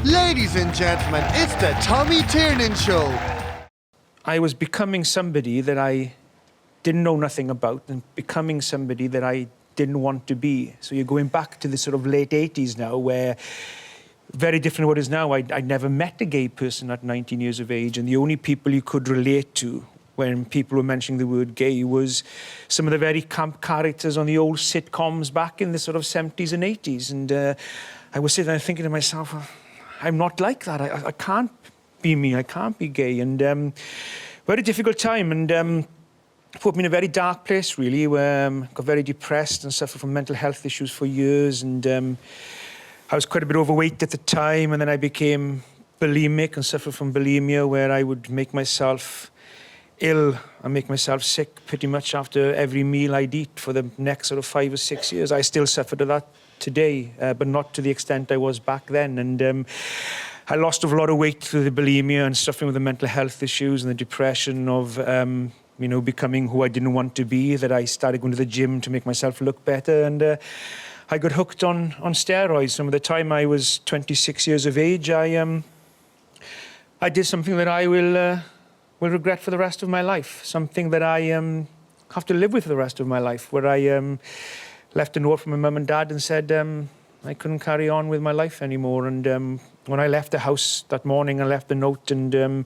Ladies and gentlemen, it's the Tommy Tiernan Show. I was becoming somebody that I didn't know nothing about and becoming somebody that I didn't want to be. So you're going back to the sort of late 80s now, where very different to what it is now. I'd never met a gay person at 19 years of age, and the only people you could relate to when people were mentioning the word gay was some of the very camp characters on the old sitcoms back in the sort of 70s and 80s. And I was sitting there thinking to myself, I'm not like that. I can't be me. I can't be gay. And very difficult time, and put me in a very dark place, really, where got very depressed and suffered from mental health issues for years. And I was quite a bit overweight at the time, and then I became bulimic and suffered from bulimia, where I would make myself ill and make myself sick pretty much after every meal I'd eat for the next sort of 5 or 6 years. I still suffer to that today, but not to the extent I was back then. And I lost a lot of weight through the bulimia and suffering with the mental health issues and the depression of, becoming who I didn't want to be, that I started going to the gym to make myself look better. And I got hooked on steroids. Some of the time I was 26 years of age, I did something that I will regret for the rest of my life, something that I have to live with for the rest of my life, where I left a note from my mum and dad and said I couldn't carry on with my life anymore. And when I left the house that morning, I left the note, and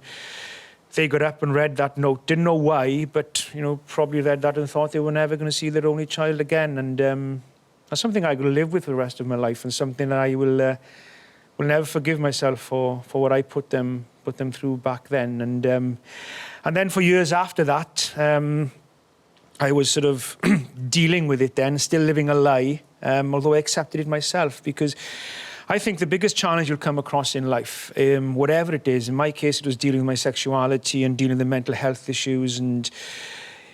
they got up and read that note. Didn't know why, but probably read that and thought they were never going to see their only child again. And that's something I will live with for the rest of my life, and something that I will never forgive myself for what I put them through back then. And then for years after that, I was sort of dealing with it then, still living a lie, although I accepted it myself, because I think the biggest challenge you'll come across in life, whatever it is, in my case it was dealing with my sexuality and dealing with the mental health issues. And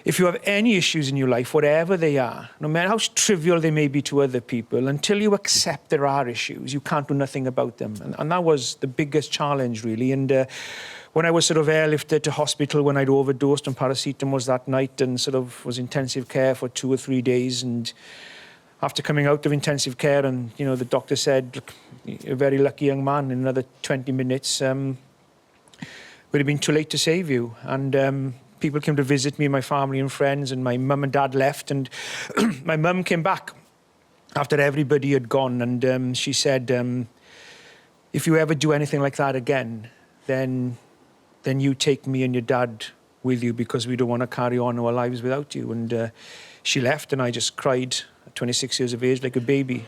if you have any issues in your life, whatever they are, no matter how trivial they may be to other people, until you accept there are issues, you can't do nothing about them. And that was the biggest challenge, really. And when I was sort of airlifted to hospital when I'd overdosed on paracetamol that night and sort of was intensive care for 2 or 3 days, and after coming out of intensive care, and the doctor said, "Look, you're a very lucky young man, in another 20 minutes would have been too late to save you." And people came to visit me, my family and friends, and my mum and dad left, and my mum came back after everybody had gone, and she said, "If you ever do anything like that again, then you take me and your dad with you, because we don't want to carry on our lives without you." And she left, and I just cried at 26 years of age like a baby